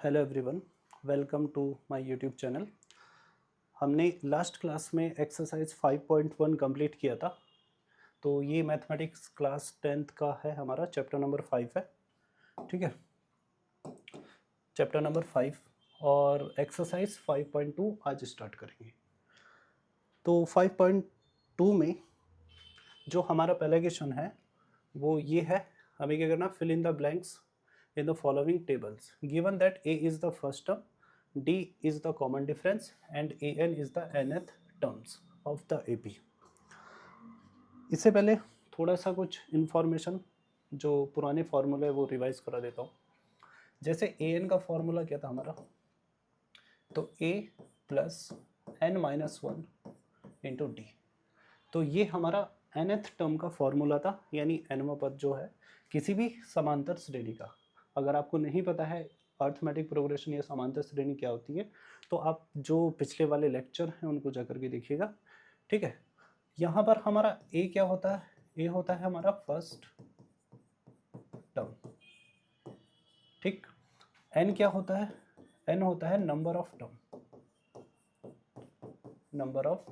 Hello everyone, welcome to my YouTube channel. हमने last class में exercise 5.1 complete किया था। तो ये मैथमेटिक्स क्लास 10th का है, हमारा चैप्टर नंबर 5 है। ठीक है, चैप्टर नंबर 5 और एक्सरसाइज 5.2 आज स्टार्ट करेंगे। तो 5.2 में जो हमारा पहला क्वेश्चन है वो ये है, हमें क्या करना, fill in the blanks in the following tables given that a is the first term, d is the common difference and an is the nth terms of the ap। इससे पहले थोड़ा सा कुछ इन्फॉर्मेशन जो पुराने फार्मूले है वो रिवाइज करा देता हूँ। जैसे an का फार्मूला क्या था हमारा, तो a plus n minus 1 into D. तो ये हमारा nth टर्म का फॉर्मूला था, यानी nवां पद जो है किसी भी समांतर श्रेणी का। अगर आपको नहीं पता है अर्थमेटिक प्रोग्रेशन या समांतर श्रेणी क्या होती है, तो आप जो पिछले वाले लेक्चर हैं उनको जा करके देखिएगा। ठीक है, यहाँ पर हमारा ए क्या होता है, ए होता है हमारा फर्स्ट टर्म। ठीक, एन क्या होता है, एन होता है number of term, number of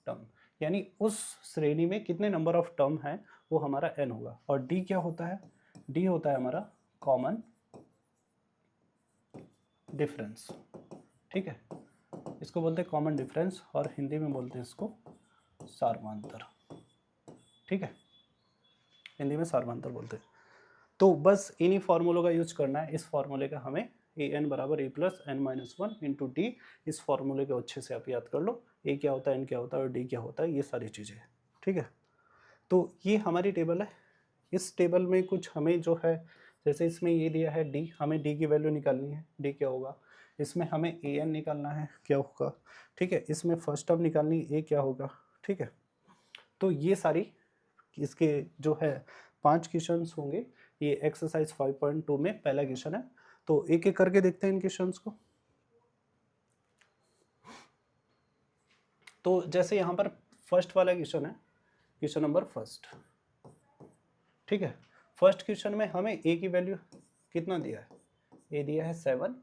term, यानी उस श्रेणी में कितने नंबर ऑफ टर्म है वो हमारा एन होगा। और डी क्या होता है, डी होता है हमारा कॉमन डिफरेंस। ठीक है, इसको बोलते हैं कॉमन डिफरेंस और हिंदी में बोलते हैं इसको सार्वंतर। ठीक है, हिंदी में सार्वंतर बोलते हैं। तो बस इन्हीं फार्मूलों का यूज करना है। इस फार्मूले का हमें ए एन बराबर A plus N minus 1 into D, इस फार्मूले को अच्छे से आप याद कर लो। ए क्या होता है, एन क्या होता है और डी क्या होता है, ये सारी चीज़ें। ठीक है, तो ये हमारी टेबल है। इस टेबल में कुछ हमें जो है, जैसे इसमें ये दिया है डी, हमें डी की वैल्यू निकालनी है, डी क्या होगा। इसमें हमें ए एन निकालना है, क्या होगा। ठीक है, इसमें फर्स्ट टर्म निकालनी है, ए क्या होगा। ठीक है, तो ये सारी इसके जो है 5 क्वेश्चंस होंगे। ये एक्सरसाइज 5.2 में पहला क्वेश्चन है। तो एक एक करके देखते हैं इन क्वेश्चंस को। तो जैसे यहाँ पर फर्स्ट वाला क्वेश्चन है, क्वेश्चन नंबर फर्स्ट। ठीक है, फर्स्ट क्वेश्चन में हमें ए की वैल्यू कितना दिया है, ए दिया है 7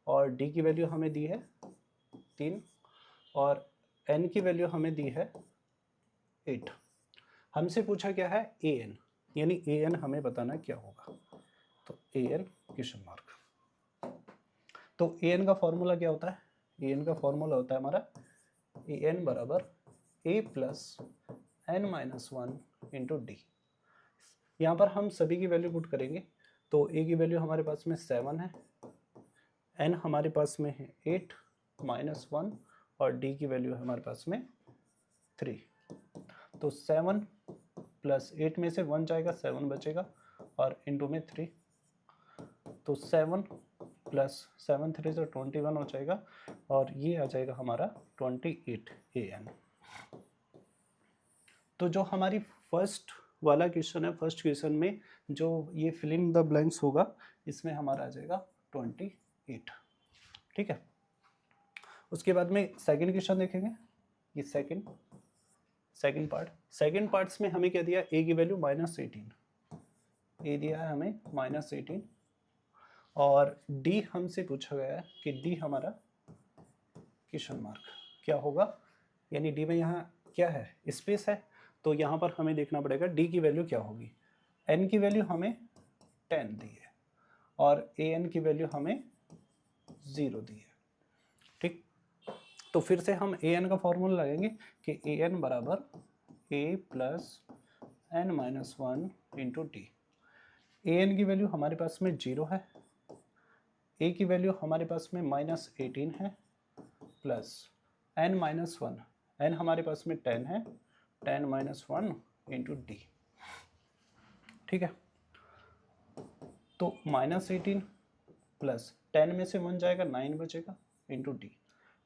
और डी की वैल्यू हमें दी है 3 और एन की वैल्यू हमें दी है 8। हमसे पूछा क्या है, ए एन, यानी ए एन हमें बताना क्या होगा। तो ए एन क्वेश्चन मार्क। तो ए एन का फॉर्मूला क्या होता है, ए एन का फॉर्मूला होता है हमारा ए एन बराबर A plus N minus 1 into D. यहाँ पर हम सभी की वैल्यू पुट करेंगे। तो ए की वैल्यू हमारे पास में 7 है, एन हमारे पास में है 8 माइनस 1 और डी की वैल्यू है हमारे पास में 3। तो 7 प्लस 8 में से 1 जाएगा, 7 बचेगा और इंटू में 3। तो 7 प्लस 7 3 से 21 हो जाएगा और ये आ जाएगा हमारा 28 ए एन। तो जो हमारी फर्स्ट वाला क्वेश्चन है, फर्स्ट क्वेश्चन में जो ये फिल इन द ब्लैंक्स होगा, इसमें हमारा आ जाएगा 28। ठीक है, उसके बाद में सेकंड क्वेश्चन देखेंगे। ये सेकंड पार्ट्स में हमें क्या दिया, ए की वैल्यू -18, ए दिया है हमें -18 और डी हमसे पूछा गया है कि डी हमारा क्वेश्चन मार्क क्या होगा, यानी डी में यहाँ क्या है, स्पेस है। तो यहाँ पर हमें देखना पड़ेगा डी की वैल्यू क्या होगी। एन की वैल्यू हमें 10 दी है और ए एन की वैल्यू हमें 0 दी है। ठीक, तो फिर से हम ए एन का फॉर्मूला लगाएंगे कि ए एन बराबर A plus N minus 1 into D. A N की वैल्यू हमारे पास में 0 है, ए की वैल्यू हमारे पास में -18 है प्लस एन माइनस 1, एन हमारे पास में 10 है, 10 माइनस 1 इंटू डी। ठीक है, तो -18 प्लस 10 में से 1 जाएगा, 9 बचेगा इंटू डी।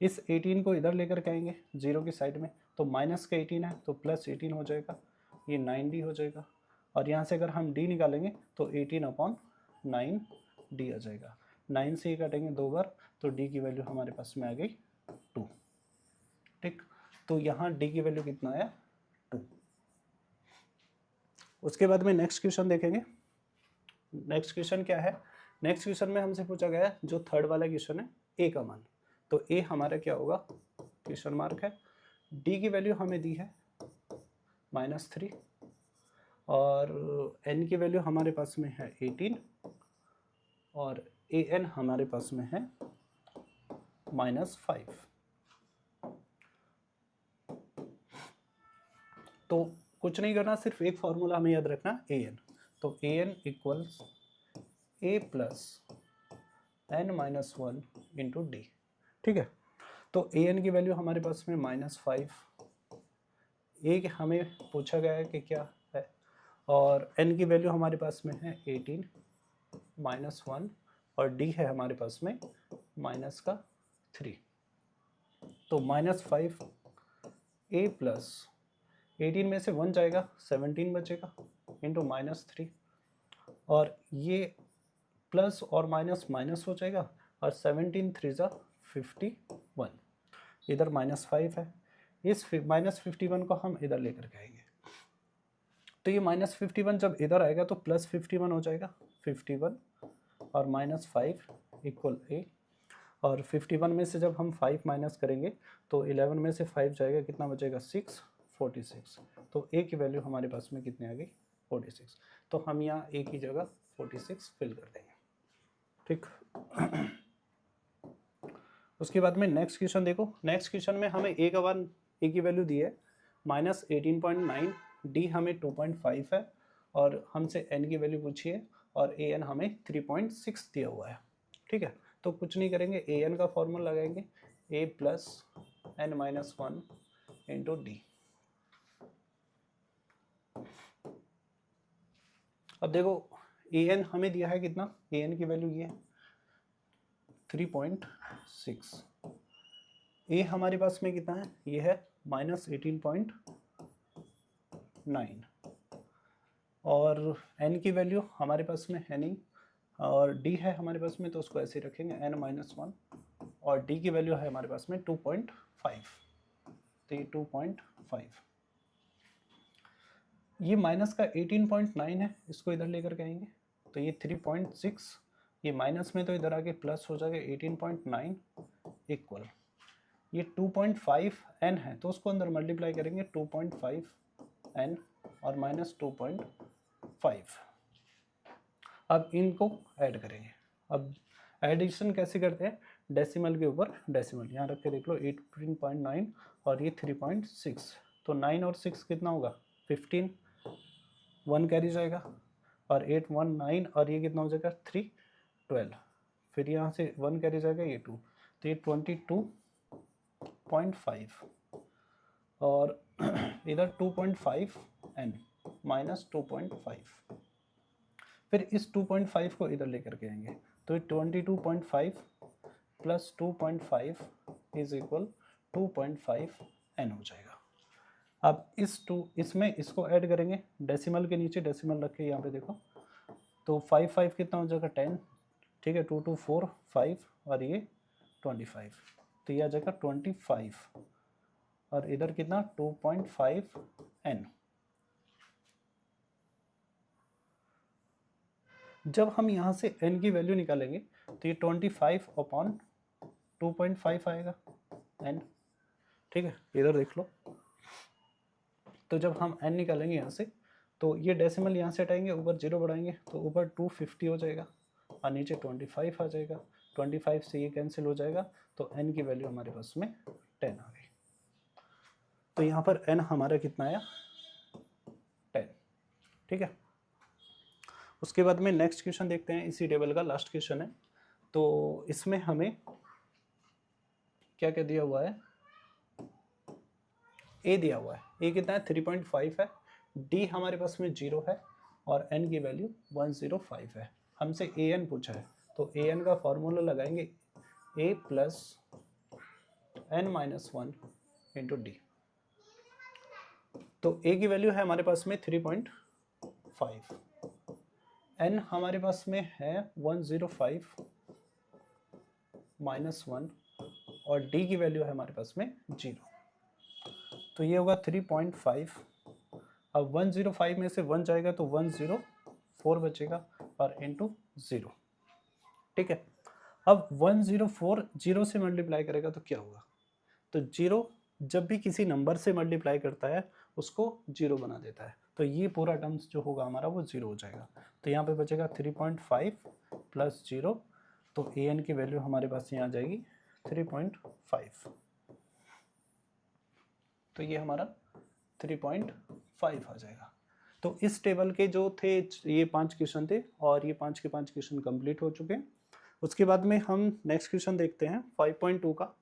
इस 18 को इधर लेकर के आएंगे 0 की साइड में, तो माइनस का 18 है तो प्लस 18 हो जाएगा, ये 9d हो जाएगा। और यहाँ से अगर हम d निकालेंगे तो 18/9 d आ जाएगा। 9 से ही काटेंगे 2 बार तो d की वैल्यू हमारे पास में आ गई 2। ठीक, तो यहाँ d की वैल्यू कितना आया, 2। उसके बाद में नेक्स्ट क्वेश्चन देखेंगे। नेक्स्ट क्वेश्चन क्या है नेक्स्ट क्वेश्चन में हमसे पूछा गया है, जो थर्ड वाला क्वेश्चन है, ए का मान, तो ए हमारा क्या होगा, क्वेश्चन मार्क है। डी की वैल्यू हमें दी है -3 और एन की वैल्यू हमारे पास में है 18 और ए एन हमारे पास में है -5। तो कुछ नहीं करना, सिर्फ एक फॉर्मूला हमें याद रखना, ए एन। तो A N equals A plus N minus 1 into D. ठीक है, तो ए एन की वैल्यू हमारे पास में -5, ए हमें पूछा गया है कि क्या है, और एन की वैल्यू हमारे पास में है 18 -1 और डी है हमारे पास में -3। तो -5 ए प्लस 18 में से 1 जाएगा, 17 बचेगा इंटू -3, और ये प्लस और माइनस माइनस हो जाएगा, और 17 3 ज़ा 51, इधर -5 है, इस -51 को हम इधर लेकर के आएंगे। तो ये -51 जब इधर आएगा तो +51 हो जाएगा, 51 और -5 इक्वल ए, और 51 में से जब हम 5 माइनस करेंगे तो 11 में से 5 जाएगा, कितना बचेगा 6, 46। तो ए की वैल्यू हमारे पास में कितनी आ गई, 46। तो हम यहाँ ए की जगह 46 फिल कर देंगे। ठीक। उसके बाद में नेक्स्ट क्वेश्चन देखो, नेक्स्ट क्वेश्चन में हमें ए की वैल्यू दी है -18.9, डी हमें 2.5 है, और हमसे एन की वैल्यू पूछी है, और ए एन हमें 3.6 दिया हुआ है। ठीक है, तो कुछ नहीं करेंगे, ए एन का फॉर्मूला लगाएंगे, A plus N minus 1 into D. अब देखो ए एन हमें दिया है कितना, ए एन की वैल्यू ये 3.6, ए हमारे पास में कितना है, ये है -18.9, और एन की वैल्यू हमारे पास में है नहीं, और डी है हमारे पास में, तो उसको ऐसे ही रखेंगे n-1, और डी की वैल्यू है हमारे पास में 2.5, तो ये 2.5, ये माइनस का 18.9 है, इसको इधर लेकर के आएंगे, तो ये 3.6, ये माइनस में तो इधर आके प्लस हो जाएगा 18.9 इक्वल, ये 2.5 n है, तो उसको अंदर मल्टीप्लाई करेंगे 2.5 n और -2.5। अब इनको ऐड करेंगे। अब एडिशन कैसे करते हैं, डेसिमल के ऊपर डेसिमल, यहाँ रख के देख लो, 18.9 और ये 3.6, तो 9 और 6 कितना होगा 15, 1 कैरी जाएगा, और 8 1 9, और ये कितना हो जाएगा 3 12, फिर यहाँ से 1 कैरी जाएगा, ये 2, तो ये 22.5, और इधर 2.5 n -2.5, फिर इस 2.5 को इधर लेकर के आएंगे, तो 22.5 प्लस 2.5 इज इक्वल 2.5 n हो जाएगा। अब इसमें इसको ऐड करेंगे, डेसिमल के नीचे डेसिमल रख के यहाँ पे देखो, तो 5 5 कितना हो जाएगा 10, ठीक है, 2 2 4 5, और ये 25, तो ये आ जाएगा 25, और इधर कितना 2.5 n। जब हम यहाँ से n की वैल्यू निकालेंगे तो ये 25 अपॉन 2.5 आएगा n। ठीक है, इधर देख लो, तो जब हम n निकालेंगे यहाँ से, तो ये डेसिमल यहाँ से हटाएंगे, ऊपर 0 बढ़ाएंगे, तो ऊपर 250 हो जाएगा, और नीचे 25 आ जाएगा, 25 से ये कैंसिल हो जाएगा, तो n की वैल्यू हमारे पास में 10 आ गई। तो यहाँ पर n हमारा कितना आया 10। ठीक है, उसके बाद में नेक्स्ट क्वेश्चन देखते हैं, इसी टेबल का लास्ट क्वेश्चन है। तो इसमें हमें क्या क्या दिया हुआ है, ए दिया हुआ है, ए कितना है 3.5 है, डी हमारे पास में 0 है, और एन की वैल्यू 105 है। हमसे ए एन पूछा है, तो ए एन का फॉर्मूला लगाएंगे, A plus N minus 1 into D. तो ए की वैल्यू है हमारे पास में 3.5, n हमारे पास में है 105 -1, और d की वैल्यू है हमारे पास में 0, तो ये होगा 3.5। अब 105 में से 1 जाएगा तो 104 बचेगा, और इंटू 0, ठीक है। अब 104 जीरो से मल्टीप्लाई करेगा तो क्या होगा, तो जीरो जब भी किसी नंबर से मल्टीप्लाई करता है उसको जीरो बना देता है, तो ये पूरा टर्म्स जो होगा हमारा वो जीरो हो जाएगा। तो यहाँ पे बचेगा 3.5 प्लस जीरो, तो ए एन की वैल्यू हमारे पास यहाँ आ जाएगी 3.5। तो ये हमारा 3.5 आ जाएगा। तो इस टेबल के जो थे ये 5 क्वेश्चन थे और ये 5 के 5 क्वेश्चन कंप्लीट हो चुके हैं। उसके बाद में हम नेक्स्ट क्वेश्चन देखते हैं 5.2 का।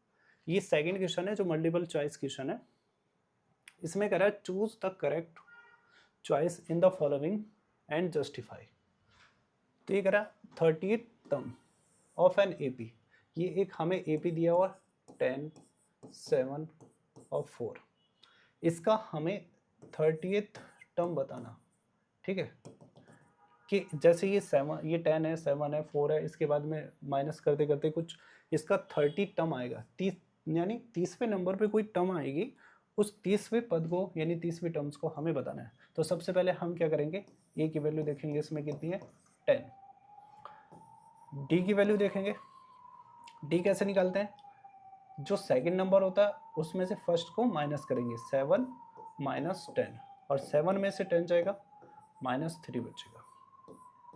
ये सेकंड क्वेश्चन है जो मल्टीपल चॉइस क्वेश्चन है। इसमें कह रहा है choose the correct choice in the following and justify. तो ये कह रहा है 38 टर्म ऑफ एन एपी। ये एक हमें एपी दिया हुआ 10, 7 और 4। इसका हमें 38th टर्म बताना, ठीक है, कि जैसे ये 7 ये 10 है, 7 है, 4 है, इसके बाद में माइनस करते करते कुछ इसका 30 टर्म आएगा। 30 यानी 30वें नंबर पे कोई टर्म आएगी, उस 30वें पद को यानी 30वें टर्म्स को हमें बताना है। तो सबसे पहले हम क्या करेंगे, ए की वैल्यू देखेंगे इसमें कितनी है 10, डी की वैल्यू देखेंगे। डी कैसे निकालते हैं, जो सेकंड नंबर होता है उसमें से फर्स्ट को माइनस करेंगे, 7 माइनस 10, और 7 में से 10 जाएगा -3 बचेगा,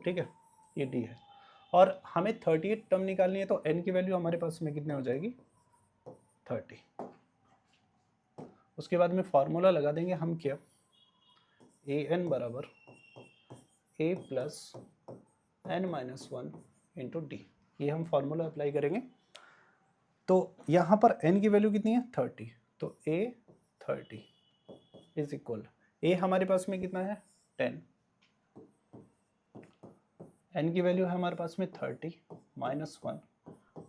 ठीक है, ये डी है। और हमें 38 टर्म निकालनी है, तो एन की वैल्यू हमारे पास में कितने हो जाएगी 30। उसके बाद में फॉर्मूला लगा देंगे हम क्या, ए एन बराबर A plus N minus 1 into D, ये हम फॉर्मूला अप्लाई करेंगे। तो यहाँ पर n की वैल्यू कितनी है 30, तो a 30 इज इक्वल, a हमारे पास में कितना है 10, n की वैल्यू है हमारे पास में 30 -1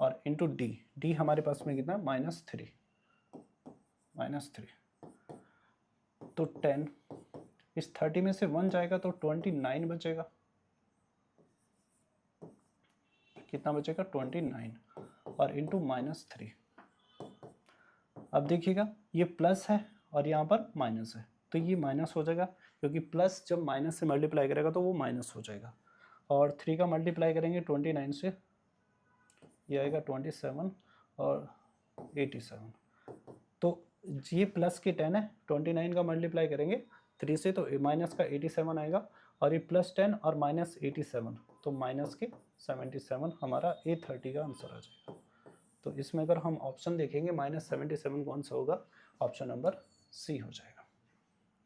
और इंटू डी हमारे पास में कितना -3, तो 10 इस 30 में से 1 जाएगा तो 29 बचेगा, कितना बचेगा 29 और इंटू -3। अब देखिएगा ये प्लस है और यहाँ पर माइनस है, तो ये माइनस हो जाएगा, क्योंकि प्लस जब माइनस से मल्टीप्लाई करेगा तो वो माइनस हो जाएगा। और 3 का मल्टीप्लाई करेंगे 29 से, ये आएगा 27 और 87। तो ये प्लस की 10 है, 29 का मल्टीप्लाई करेंगे 3 से तो माइनस का 87 आएगा, और ये +10 और -87, तो माइनस के 77 हमारा A30 का आंसर आ जाएगा। तो इसमें अगर हम ऑप्शन देखेंगे -77 कौन सा होगा, ऑप्शन नंबर सी हो जाएगा,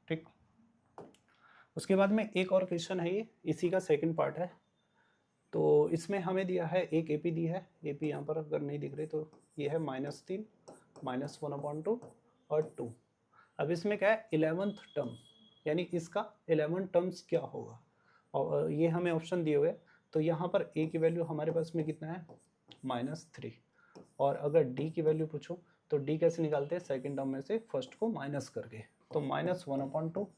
ठीक। उसके बाद में एक और क्वेश्चन है, ये इसी का सेकंड पार्ट है। तो इसमें हमें दिया है एक एपी दी है, एपी यहाँ पर अगर नहीं दिख रही तो ये है -3 -1/2 और 2। अब इसमें क्या है 11th टर्म, यानी इसका 11 टर्म्स क्या होगा, और ये हमें ऑप्शन दिए हुए। तो यहाँ पर ए की वैल्यू हमारे पास में कितना है -3, और अगर डी की वैल्यू पूछो तो डी कैसे निकालते हैं, सेकंड टर्म में से फर्स्ट को माइनस करके, तो -1/2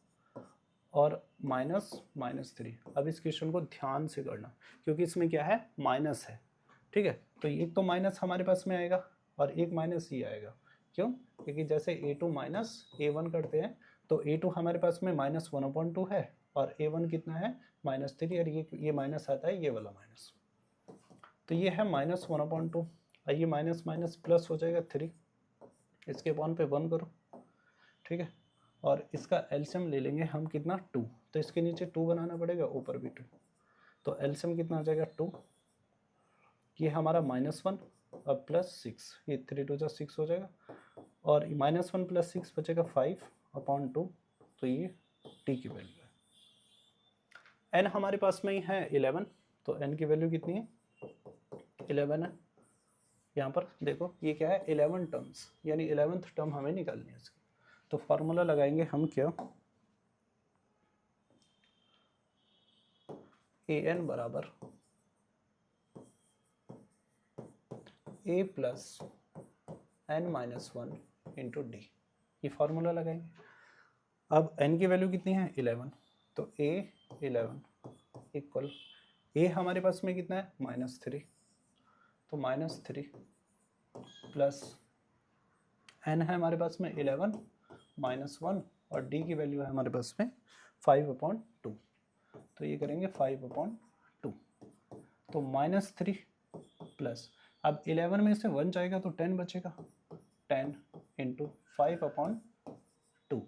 और -3। अब इस क्वेश्चन को ध्यान से करना, क्योंकि इसमें क्या है माइनस है, ठीक है। तो एक तो माइनस हमारे पास में आएगा और एक माइनस ये आएगा, क्यों, क्योंकि जैसे a2 माइनस a1 करते हैं, तो a2 हमारे पास में -1/2 है और a1 कितना है -3, और ये माइनस आता है ये वाला माइनस, तो ये है -1/2, और ये माइनस माइनस प्लस हो जाएगा 3, इसके अपॉन पे 1 करो, ठीक है। और इसका एलसीएम ले लेंगे हम कितना 2, तो इसके नीचे 2 बनाना पड़ेगा, ऊपर भी 2, तो एलसीएम कितना आ जाएगा 2, ये हमारा -1 और +6, ये 3 2 6 हो जाएगा, और -1 + 6 बचेगा 5/2, तो ये टी की वैल्यू है। एन हमारे पास में ही है 11, तो एन की वैल्यू कितनी है 11 है। यहाँ पर देखो ये क्या है 11 टर्म्स, यानी 11th टर्म हमें निकालनी है इसकी। तो फार्मूला लगाएंगे हम क्या, ए एन बराबर A plus N -1 into D, ये फार्मूला लगाएंगे। अब एन की वैल्यू कितनी है 11, तो ए 11 इक्वल, ए हमारे पास में कितना है -3, तो -3 प्लस एन है हमारे पास में 11 -1, और डी की वैल्यू है हमारे पास में 5/2, तो ये करेंगे 5/2, तो -3 प्लस, अब 11 में से 1 जाएगा तो 10 बचेगा, 10 इंटू 5/2।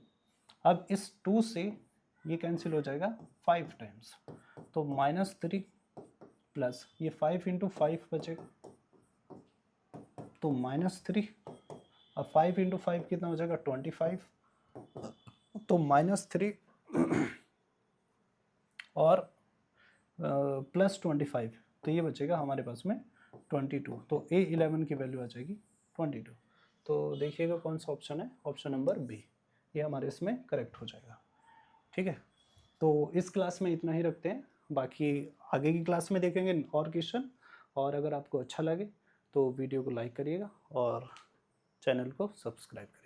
अब इस 2 से ये कैंसिल हो जाएगा 5 टाइम्स, तो -3 प्लस ये 5 इंटू 5 बचेगा, तो -3, अब 5 इंटू 5 कितना हो जाएगा 25, तो -3 और +25, तो ये बचेगा हमारे पास में 22, तो A11 की वैल्यू आ जाएगी 22। तो देखिएगा कौन सा ऑप्शन है, ऑप्शन नंबर बी, ये हमारे इसमें करेक्ट हो जाएगा। ठीक है, तो इस क्लास में इतना ही रखते हैं, बाकी आगे की क्लास में देखेंगे और क्वेश्चन। और अगर आपको अच्छा लगे तो वीडियो को लाइक करिएगा और चैनल को सब्सक्राइब करिएगा।